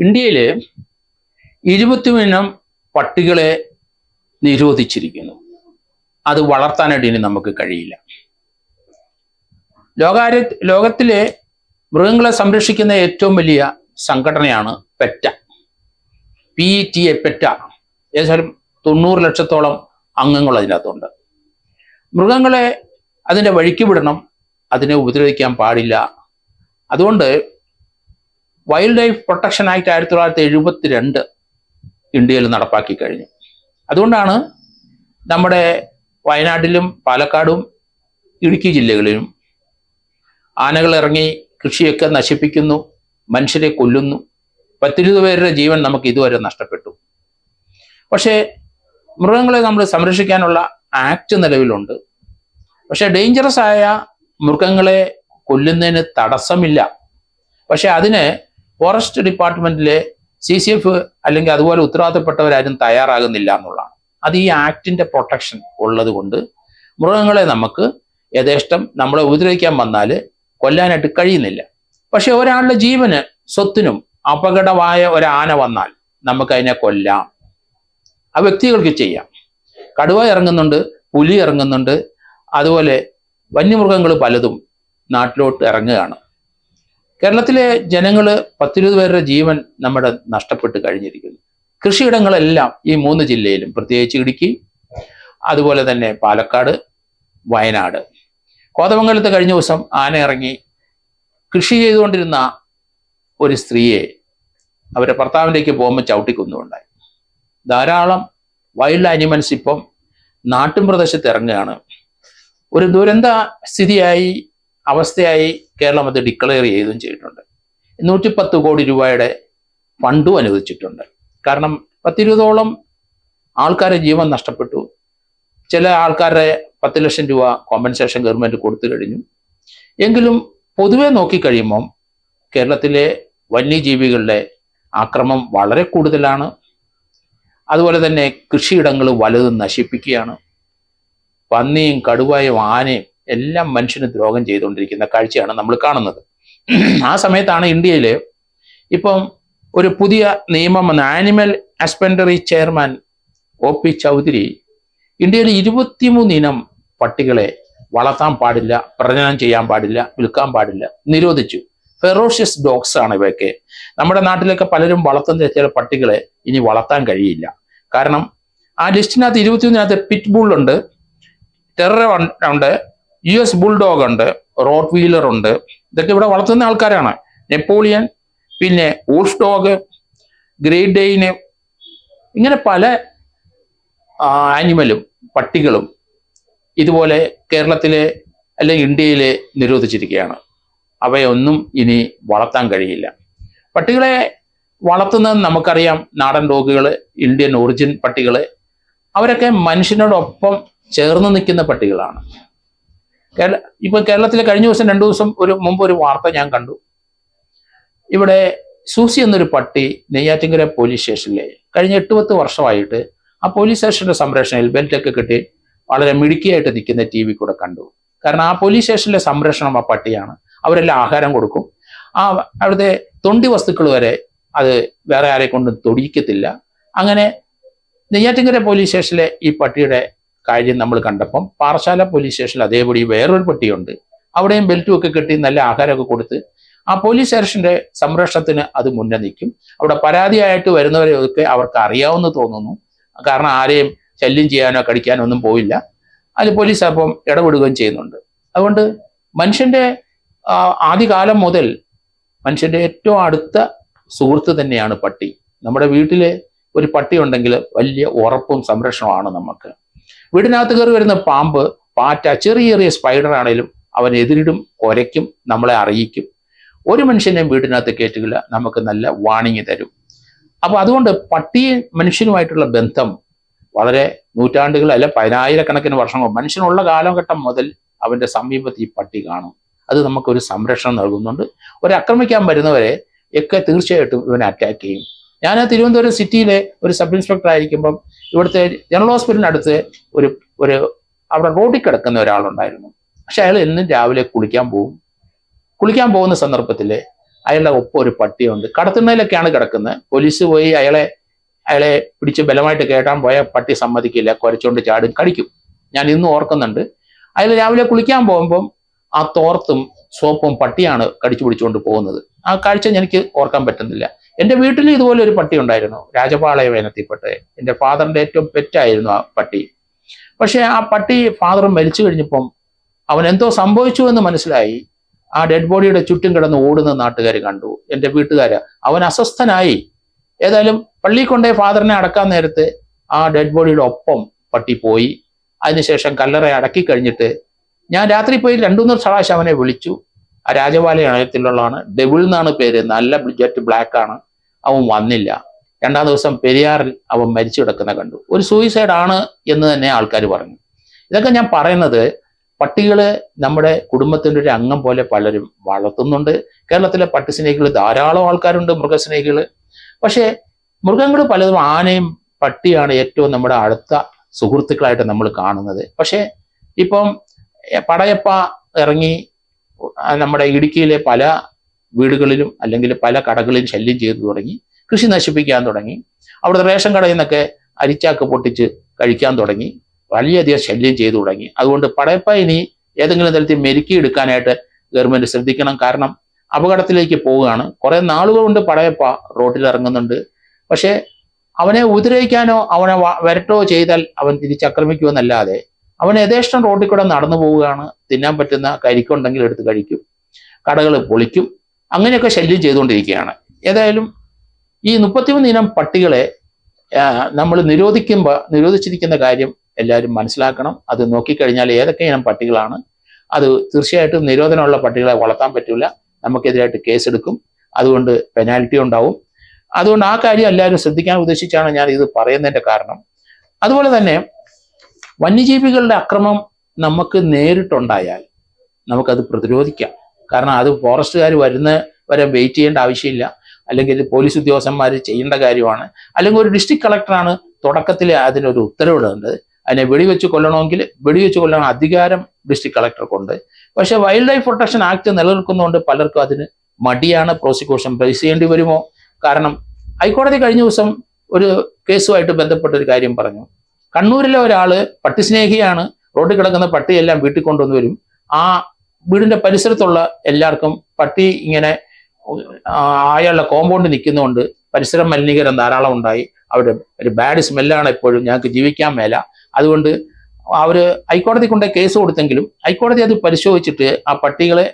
ഇന്ത്യയിൽ 20 പട്ടികളെ നിരോധിച്ചിരിക്കുന്നു. അത് വളർത്താനായിട്ട് ഇനി നമുക്ക് കഴിയില്ല. ലോകത്തിലെ മൃഗങ്ങളെ സംരക്ഷിക്കുന്ന ഏറ്റവും വലിയ സംഘടനയാണ് പെറ്റ, PETA, പെറ്റ. ഏകദേശം 90 ലക്ഷത്തോളം അംഗങ്ങൾ അതിനകത്തുണ്ട്. മൃഗങ്ങളെ അതിൻ്റെ വഴിക്ക് വിടണം, അതിനെ ഉപദ്രവിക്കാൻ പാടില്ല. അതുകൊണ്ട് വൈൽഡ് ലൈഫ് പ്രൊട്ടക്ഷൻ ആക്ട് 1972 ഇന്ത്യയിൽ നടപ്പാക്കി കഴിഞ്ഞു. അതുകൊണ്ടാണ് നമ്മുടെ വയനാട്ടിലും പാലക്കാടും ഇടുക്കി ജില്ലകളിലും ആനകൾ ഇറങ്ങി കൃഷിയൊക്കെ നശിപ്പിക്കുന്നു, മനുഷ്യരെ കൊല്ലുന്നു. 10-20 പേരുടെ ജീവൻ നമുക്ക് ഇതുവരെ നഷ്ടപ്പെട്ടു. പക്ഷേ മൃഗങ്ങളെ നമ്മൾ സംരക്ഷിക്കാനുള്ള ആക്ട് നിലവിലുണ്ട്. പക്ഷെ ഡേഞ്ചറസ് ആയ മൃഗങ്ങളെ കൊല്ലുന്നതിന് തടസ്സമില്ല. പക്ഷെ അതിന് ഫോറസ്റ്റ് ഡിപ്പാർട്ട്മെന്റിലെ CCF അല്ലെങ്കിൽ അതുപോലെ ഉത്തരവാദിത്തപ്പെട്ടവരാരും തയ്യാറാകുന്നില്ല എന്നുള്ളതാണ്. അത് ഈ ആക്ടിന്റെ പ്രൊട്ടക്ഷൻ ഉള്ളത് കൊണ്ട് മൃഗങ്ങളെ നമുക്ക് യഥേഷ്ടം നമ്മളെ ഉപദ്രവിക്കാൻ വന്നാൽ കൊല്ലാനായിട്ട് കഴിയുന്നില്ല. പക്ഷെ ഒരാളുടെ ജീവന് സ്വത്തിനും അപകടമായ ഒരാന വന്നാൽ നമുക്ക് അതിനെ കൊല്ലാം. ആ വ്യക്തികൾക്ക് ചെയ്യാം. കടുവ ഇറങ്ങുന്നുണ്ട്, പുലി ഇറങ്ങുന്നുണ്ട്, അതുപോലെ വന്യമൃഗങ്ങൾ പലതും നാട്ടിലോട്ട് ഇറങ്ങുകയാണ്. കേരളത്തിലെ ജനങ്ങൾ 10-20 പേരുടെ ജീവൻ നമ്മുടെ നഷ്ടപ്പെട്ട് കഴിഞ്ഞിരിക്കുന്നു. കൃഷിയിടങ്ങളെല്ലാം ഈ 3 ജില്ലയിലും, പ്രത്യേകിച്ച് ഇടുക്കി, അതുപോലെ തന്നെ പാലക്കാട്, വയനാട്. കോതമംഗലത്ത് കഴിഞ്ഞ ദിവസം ആന ഇറങ്ങി കൃഷി ചെയ്തുകൊണ്ടിരുന്ന ഒരു സ്ത്രീയെ അവരുടെ ഭർത്താവിൻ്റെക്ക് പോകുമ്പോൾ ചവിട്ടിക്കൊന്നുണ്ടായി. ധാരാളം വൈൽഡ് ആനിമൽസ് ഇപ്പം നാട്ടിൻ പ്രദേശത്ത് ഇറങ്ങുകയാണ്. ഒരു ദുരന്ത സ്ഥിതിയായി അവസ്ഥയായി കേരളം അത് ഡിക്ലെയർ ചെയ്തും ചെയ്തിട്ടുണ്ട്. 110 കോടി രൂപയുടെ ഫണ്ടും അനുവദിച്ചിട്ടുണ്ട്. കാരണം 10-20ഓളം ആൾക്കാരെ ജീവൻ നഷ്ടപ്പെട്ടു. ചില ആൾക്കാരുടെ 10 ലക്ഷം രൂപ കോമ്പൻസേഷൻ ഗവൺമെൻറ് കൊടുത്തു കഴിഞ്ഞു. എങ്കിലും പൊതുവെ നോക്കിക്കഴിയുമ്പം കേരളത്തിലെ വന്യജീവികളുടെ ആക്രമം വളരെ കൂടുതലാണ്. അതുപോലെ തന്നെ കൃഷിയിടങ്ങൾ വലുതും നശിപ്പിക്കുകയാണ്. പന്നിയും കടുവയും ആനയും എല്ലാം മനുഷ്യന് ദ്രോഹം ചെയ്തുകൊണ്ടിരിക്കുന്ന കാഴ്ചയാണ് നമ്മൾ കാണുന്നത്. ആ സമയത്താണ് ഇന്ത്യയിൽ ഇപ്പം ഒരു പുതിയ നിയമം വന്ന animal husbandry chairman OP Chaudhary ഇന്ത്യയിൽ 23 ഇനം പട്ടികളെ വളർത്താൻ പാടില്ല, പ്രജനനം ചെയ്യാൻ പാടില്ല, വിൽക്കാൻ പാടില്ല, നിരോധിച്ചു. ഫെറോഷ്യസ് ഡോഗ്സ് ആണ് ഇവയൊക്കെ. നമ്മുടെ നാട്ടിലൊക്കെ പലരും വളർത്തുന്ന ചില പട്ടികളെ ഇനി വളർത്താൻ കഴിയില്ല. കാരണം ആ ലിസ്റ്റിനകത്ത് 21 പിറ്റ് ബുൾ ഉണ്ട്, ടെറർ ഉണ്ട്, US ബുൾഡോഗ് ഉണ്ട്, റോട്ട് വീലർ ഉണ്ട്. ഇതൊക്കെ ഇവിടെ വളർത്തുന്ന ആൾക്കാരാണ്. നെപ്പോളിയൻ, പിന്നെ വൂൾഫ് ഡോഗ്, ഗ്രേറ്റ് ഡെയിന്, ഇങ്ങനെ പല ആനിമലും പട്ടികളും ഇതുപോലെ കേരളത്തിലെ അല്ലെങ്കിൽ ഇന്ത്യയിലെ നിരോധിച്ചിരിക്കുകയാണ്. അവയൊന്നും ഇനി വളർത്താൻ കഴിയില്ല. പട്ടികളെ വളർത്തുന്നത് നമുക്കറിയാം. നാടൻ ഡോഗുകൾ, ഇന്ത്യൻ ഒറിജിൻ പട്ടികൾ, അവരൊക്കെ മനുഷ്യനോടൊപ്പം ചേർന്ന് നിൽക്കുന്ന പട്ടികളാണ്. ഇപ്പം കേരളത്തിലെ കഴിഞ്ഞ ദിവസം 2 ദിവസം മുമ്പ് ഒരു വാർത്ത ഞാൻ കണ്ടു. ഇവിടെ സൂസി എന്നൊരു പട്ടി നെയ്യാറ്റിൻകര പോലീസ് സ്റ്റേഷനിലെ കഴിഞ്ഞ 8-10 വർഷമായിട്ട് ആ പോലീസ് സ്റ്റേഷന്റെ സംരക്ഷണയിൽ ബെൽറ്റൊക്കെ കെട്ടി വളരെ മിടുക്കിയായിട്ട് നിൽക്കുന്ന TV കൂടെ കണ്ടു. കാരണം ആ പോലീസ് സ്റ്റേഷനിലെ സംരക്ഷണം ആ പട്ടിയാണ്. അവരെല്ലാം ആഹാരം കൊടുക്കും. അവിടുത്തെ തൊണ്ടി വസ്തുക്കൾ വരെ അത് വേറെ ആരെ കൊണ്ടും തൊടിയിക്കത്തില്ല. അങ്ങനെ നെയ്യാറ്റിൻകര പോലീസ് സ്റ്റേഷനിലെ ഈ പട്ടിയുടെ കാര്യം നമ്മൾ കണ്ടപ്പം പാറശാല പോലീസ് സ്റ്റേഷനിൽ അതേപടി വേറൊരു പട്ടിയുണ്ട്. അവിടെയും ബെൽറ്റും ഒക്കെ കെട്ടി നല്ല ആഹാരമൊക്കെ കൊടുത്ത് ആ പോലീസ് സ്റ്റേഷന്റെ സംരക്ഷണത്തിന് അത് മുന്നേ നിൽക്കും. അവിടെ പരാതിയായിട്ട് വരുന്നവരെയൊക്കെ അവർക്ക് അറിയാവുന്ന തോന്നുന്നു. കാരണം ആരെയും ശല്യം ചെയ്യാനോ കടിക്കാനോ ഒന്നും പോയില്ല. അതിൽ പോലീസ് അപ്പം ഇടപെടുകയും ചെയ്യുന്നുണ്ട്. അതുകൊണ്ട് മനുഷ്യന്റെ ആദ്യകാലം മുതൽ മനുഷ്യന്റെ ഏറ്റവും അടുത്ത സുഹൃത്ത് തന്നെയാണ് പട്ടി. നമ്മുടെ വീട്ടിലെ ഒരു പട്ടി ഉണ്ടെങ്കിൽ വലിയ ഉറപ്പും സംരക്ഷണമാണ് നമുക്ക്. വീടിനകത്ത് കയറി വരുന്ന പാമ്പ്, പാറ്റ, ചെറിയ സ്പൈഡർ ആണെങ്കിലും അവൻ എതിരിടും, കുരയ്ക്കും, നമ്മളെ അറിയിക്കും. ഒരു മനുഷ്യനെയും വീടിനകത്ത് കയറ്റുകയില്ല, നമുക്ക് നല്ല വാണിംഗ് തരും. അപ്പൊ അതുകൊണ്ട് പട്ടിയും മനുഷ്യനുമായിട്ടുള്ള ബന്ധം വളരെ നൂറ്റാണ്ടുകൾ അല്ല 10,000-കണക്കിന് വർഷങ്ങൾ മനുഷ്യനുള്ള കാലഘട്ടം മുതൽ അവന്റെ സമീപത്ത് ഈ പട്ടി കാണും. അത് നമുക്കൊരു സംരക്ഷണം നൽകുന്നുണ്ട്. ആക്രമിക്കാൻ വരുന്നവരെ ഒക്കെ തീർച്ചയായിട്ടും ഇവനെ അറ്റാക്ക് ചെയ്യും. ഞാൻ തിരുവനന്തപുരം സിറ്റിയിലെ ഒരു സബ് ഇൻസ്പെക്ടർ ആയിരിക്കുമ്പം ഇവിടുത്തെ ജനറൽ ഹോസ്പിറ്റലിനടുത്ത് ഒരു അവിടെ റോഡിൽ കിടക്കുന്ന ഒരാളുണ്ടായിരുന്നു. പക്ഷെ അയാൾ എന്നും രാവിലെ കുളിക്കാൻ പോകുന്ന സന്ദർഭത്തിൽ അയാളുടെ ഒപ്പം ഒരു പട്ടിയുണ്ട്. കടത്തുന്നതിലൊക്കെയാണ് കിടക്കുന്നത്. പോലീസ് പോയി അയാളെ പിടിച്ച് ബലമായിട്ട് കയറ്റാൻ പോയ പട്ടി സമ്മതിക്കില്ല, കുരച്ചുകൊണ്ട് ചാടും, കടിക്കും. ഞാൻ ഇന്നും ഓർക്കുന്നുണ്ട്. അയാൾ രാവിലെ കുളിക്കാൻ പോകുമ്പം ആ തോർത്തും സോപ്പും പട്ടിയാണ് കടിച്ചു പിടിച്ചുകൊണ്ട് പോകുന്നത്. ആ കാഴ്ച എനിക്ക് ഓർക്കാൻ പറ്റുന്നില്ല. എൻ്റെ വീട്ടിൽ ഇതുപോലെ ഒരു പട്ടി ഉണ്ടായിരുന്നു, രാജപാളയം ഇനത്തിൽപ്പെട്ട്. എൻ്റെ ഫാദറിന്റെ ഏറ്റവും പെറ്റായിരുന്നു ആ പട്ടി. പക്ഷെ ആ പട്ടി ഫാദർ മരിച്ചു കഴിഞ്ഞപ്പം അവൻ എന്തോ സംഭവിച്ചു എന്ന് മനസ്സിലായി. ആ ഡെഡ് ബോഡിയുടെ ചുറ്റും കിടന്ന് ഓടുന്ന നാട്ടുകാർ കണ്ടു, എൻ്റെ വീട്ടുകാര്. അവൻ അസ്വസ്ഥനായി. ഏതായാലും പള്ളിയിൽ കൊണ്ടേ ഫാദറിനെ അടക്കാൻ നേരത്ത് ആ ഡെഡ് ബോഡിയുടെ ഒപ്പം പട്ടി പോയി. അതിനുശേഷം കല്ലറ അടക്കി കഴിഞ്ഞിട്ട് ഞാൻ രാത്രി പോയി 2-3 പ്രാവശ്യം അവനെ വിളിച്ചു. ആ രാജപാലയത്തിലുള്ളതാണ്, ഡെവിൾ എന്നാണ് പേര്, നല്ല ജെറ്റ് ബ്ലാക്ക് ആണ്. അവൻ വന്നില്ല. 2-ാം ദിവസം പെരിയാറിൽ അവൻ മരിച്ചു കിടക്കുന്ന കണ്ടു. ഒരു സൂയിസൈഡ് ആണ് എന്ന് തന്നെ ആൾക്കാർ പറഞ്ഞു. ഇതൊക്കെ ഞാൻ പറയുന്നത്, പട്ടികള് നമ്മുടെ കുടുംബത്തിൻ്റെ ഒരു അംഗം പോലെ പലരും വളർത്തുന്നുണ്ട്. കേരളത്തിലെ പട്ടിസ്നേഹികൾ ധാരാളം ആൾക്കാരുണ്ട്, മൃഗസ്നേഹികൾ. പക്ഷേ മൃഗങ്ങൾ പലതും, ആനയും പട്ടിയാണ് ഏറ്റവും നമ്മുടെ അടുത്ത സുഹൃത്തുക്കളായിട്ട് നമ്മൾ കാണുന്നത്. പക്ഷേ ഇപ്പം പടയപ്പ ഇറങ്ങി നമ്മുടെ ഇടുക്കിയിലെ പല വീടുകളിലും അല്ലെങ്കിൽ പല കടകളിലും ശല്യം ചെയ്തു തുടങ്ങി, കൃഷി നശിപ്പിക്കാൻ തുടങ്ങി, അവിടുത്തെ റേഷൻ കടയിൽ നിന്നൊക്കെ അരിച്ചാക്ക് പൊട്ടിച്ച് കഴിക്കാൻ തുടങ്ങി, വലിയധികം ശല്യം ചെയ്തു തുടങ്ങി. അതുകൊണ്ട് പടയപ്പ ഇനി ഏതെങ്കിലും തരത്തിൽ മെരുക്കിയെടുക്കാനായിട്ട് ഗവൺമെന്റ് ശ്രദ്ധിക്കണം. കാരണം അപകടത്തിലേക്ക് പോവുകയാണ്. കുറെ നാളുകൾ കൊണ്ട് പടയപ്പ റോഡിൽ ഇറങ്ങുന്നുണ്ട്. പക്ഷെ അവനെ ഉപദ്രവിക്കാനോ അവനെ വരട്ടോ ചെയ്താൽ അവൻ തിരിച്ചാക്രമിക്കുമെന്നല്ലാതെ അവൻ യഥേഷ്ടം റോഡിൽ കൂടെ നടന്നു പോവുകയാണ്. തിന്നാൻ പറ്റുന്ന കരിക്കുണ്ടെങ്കിൽ എടുത്ത് കഴിക്കും, കടകൾ പൊളിക്കും, അങ്ങനെയൊക്കെ ശല്യം ചെയ്തുകൊണ്ടിരിക്കുകയാണ്. ഏതായാലും ഈ 33 ഇനം പട്ടികളെ നമ്മൾ നിരോധിച്ചിരിക്കുന്ന കാര്യം എല്ലാവരും മനസ്സിലാക്കണം. അത് നോക്കിക്കഴിഞ്ഞാൽ ഏതൊക്കെ ഇനം പട്ടികളാണ്, അത് തീർച്ചയായിട്ടും നിരോധനമുള്ള പട്ടികളെ വളർത്താൻ പറ്റില്ല, നമുക്കെതിരായിട്ട് കേസെടുക്കും, അതുകൊണ്ട് പെനാൽറ്റി ഉണ്ടാവും. അതുകൊണ്ട് ആ കാര്യം എല്ലാവരും ശ്രദ്ധിക്കാൻ ഉദ്ദേശിച്ചാണ് ഞാൻ ഇത് പറയുന്നതിന്റെ കാരണം. അതുപോലെ തന്നെ വന്യജീവികളുടെ അക്രമം നമുക്ക് നേരിട്ടുണ്ടായാൽ നമുക്കത് പ്രതിരോധിക്കാം. കാരണം അത് ഫോറസ്റ്റുകാർ വരെ വെയിറ്റ് ചെയ്യേണ്ട ആവശ്യമില്ല, അല്ലെങ്കിൽ പോലീസ് ഉദ്യോഗസ്ഥന്മാർ ചെയ്യേണ്ട കാര്യമാണ്. അല്ലെങ്കിൽ ഒരു ഡിസ്ട്രിക്ട് കളക്ടറാണ് തുടക്കത്തിൽ അതിനൊരു ഉത്തരവിടേണ്ടത്. അതിനെ വെടിവെച്ച് കൊല്ലണമെങ്കിൽ വെടിവെച്ച് കൊല്ലാൻ അധികാരം ഡിസ്ട്രിക്ട് കളക്ടർക്കുണ്ട്. പക്ഷെ വൈൽഡ് ലൈഫ് പ്രൊട്ടക്ഷൻ ആക്ട് നിലനിൽക്കുന്നതുകൊണ്ട് പലർക്കും അതിന് മടിയാണ്. പ്രോസിക്യൂഷൻ ഫേസ് ചെയ്യേണ്ടി വരുമോ? കാരണം ഹൈക്കോടതി കഴിഞ്ഞ ദിവസം ഒരു കേസുമായിട്ട് ബന്ധപ്പെട്ട ഒരു കാര്യം പറഞ്ഞു. കണ്ണൂരിലെ ഒരാള് പട്ടിസ്നേഹിയാണ്, റോഡിൽ കിടക്കുന്ന പട്ടിയെല്ലാം വീട്ടിൽ കൊണ്ടുവന്ന് വരും. ആ വീടിന്റെ പരിസരത്തുള്ള എല്ലാവർക്കും പട്ടി ഇങ്ങനെ അയാളുടെ കോമ്പൗണ്ട് നിൽക്കുന്നതുകൊണ്ട് പരിസര മലിനീകരണം ധാരാളം ഉണ്ടായി. അവിടെ ഒരു ബാഡ് സ്മെല്ലാണ് എപ്പോഴും, ഞങ്ങൾക്ക് ജീവിക്കാൻ മേല. അതുകൊണ്ട് അവര് ഹൈക്കോടതി കൊണ്ട് കേസ് കൊടുത്തെങ്കിലും ഹൈക്കോടതി അത് പരിശോധിച്ചിട്ട് ആ പട്ടികളെ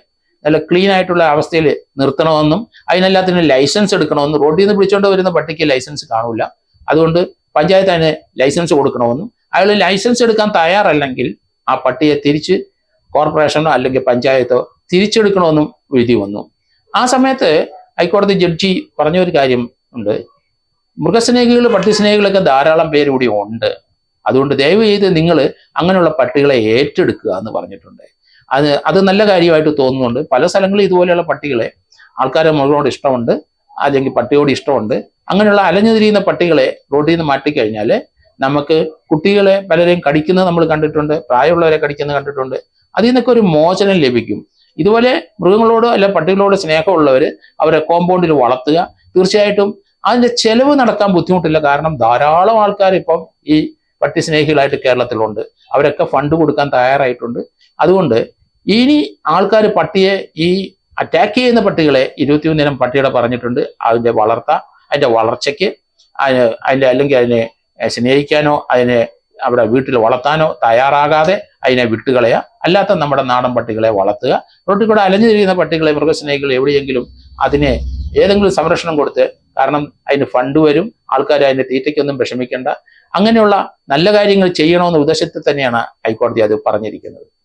നല്ല ക്ലീൻ ആയിട്ടുള്ള അവസ്ഥയിൽ നിർത്തണമെന്നും അതിനെല്ലാത്തിനും ലൈസൻസ് എടുക്കണമെന്നും, റോഡിൽ നിന്ന് പിടിച്ചോണ്ട് വരുന്ന പട്ടിക്ക് ലൈസൻസ് കാണൂല, അതുകൊണ്ട് പഞ്ചായത്ത് അതിന് ലൈസൻസ് കൊടുക്കണമെന്നും, അയാൾ ലൈസൻസ് എടുക്കാൻ തയ്യാറല്ലെങ്കിൽ ആ പട്ടിയെ തിരിച്ച് കോർപ്പറേഷനോ അല്ലെങ്കിൽ പഞ്ചായത്തോ തിരിച്ചെടുക്കണമെന്നും വിധി വന്നു. ആ സമയത്ത് ഹൈക്കോടതി ജഡ്ജി പറഞ്ഞ ഒരു കാര്യം ഉണ്ട്, മൃഗസ്നേഹികൾ പട്ടിസ്നേഹികളൊക്കെ ധാരാളം പേര് കൂടി ഉണ്ട്, അതുകൊണ്ട് ദയവ് ചെയ്ത് നിങ്ങൾ അങ്ങനെയുള്ള പട്ടികളെ ഏറ്റെടുക്കുക എന്ന് പറഞ്ഞിട്ടുണ്ട്. അത് നല്ല കാര്യമായിട്ട് തോന്നുന്നുണ്ട്. പല സ്ഥലങ്ങളിൽ ഇതുപോലെയുള്ള പട്ടികളെ ആൾക്കാരെ മൃഗങ്ങളോട് ഇഷ്ടമുണ്ട്, അല്ലെങ്കിൽ പട്ടിയോട് ഇഷ്ടമുണ്ട്. അങ്ങനെയുള്ള അലഞ്ഞു തിരിയുന്ന പട്ടികളെ റോഡിൽ നിന്ന് മാറ്റിക്കഴിഞ്ഞാൽ നമുക്ക് കുട്ടികളെ പലരെയും കടിക്കുന്നത് നമ്മൾ കണ്ടിട്ടുണ്ട്, പ്രായമുള്ളവരെ കടിക്കുന്നത് കണ്ടിട്ടുണ്ട്. അതിൽ നിന്നൊക്കെ ഒരു മോചനം ലഭിക്കും. ഇതുപോലെ മൃഗങ്ങളോട് അല്ല പട്ടികളോട് സ്നേഹമുള്ളവർ അവരെ കോമ്പൗണ്ടിൽ വളർത്തുക. തീർച്ചയായിട്ടും അതിന്റെ ചെലവ് നടക്കാൻ ബുദ്ധിമുട്ടില്ല. കാരണം ധാരാളം ആൾക്കാർ ഇപ്പം ഈ പട്ടി സ്നേഹികളായിട്ട് കേരളത്തിലുണ്ട്, അവരൊക്കെ ഫണ്ട് കൊടുക്കാൻ തയ്യാറായിട്ടുണ്ട്. അതുകൊണ്ട് ഇനി ആൾക്കാർ പട്ടിയെ ഈ അറ്റാക്ക് ചെയ്യുന്ന പട്ടികളെ 21 ഇനം പട്ടികളെ പറഞ്ഞിട്ടുണ്ട്, അതിന്റെ വളർച്ചയ്ക്ക് അല്ലെങ്കിൽ അതിനെ സ്നേഹിക്കാനോ അതിനെ അവിടെ വീട്ടിൽ വളർത്താനോ തയ്യാറാകാതെ അതിനെ വിട്ടുകളയുക. അല്ലാത്ത നമ്മുടെ നാടൻ പട്ടികളെ വളർത്തുക. റോട്ടിൽ കൂടെ അലഞ്ഞു തിരിയുന്ന പട്ടികളെ മൃഗസ്നേഹികൾ എവിടെയെങ്കിലും അതിനെ ഏതെങ്കിലും സംരക്ഷണം കൊടുത്ത്, കാരണം അതിന് ഫണ്ട് വരും, ആൾക്കാർ അതിന്റെ തീറ്റയ്ക്കൊന്നും വിഷമിക്കേണ്ട, അങ്ങനെയുള്ള നല്ല കാര്യങ്ങൾ ചെയ്യണമെന്ന ഉദ്ദേശത്തിൽ തന്നെയാണ് ഹൈക്കോടതി അത് പറഞ്ഞിരിക്കുന്നത്.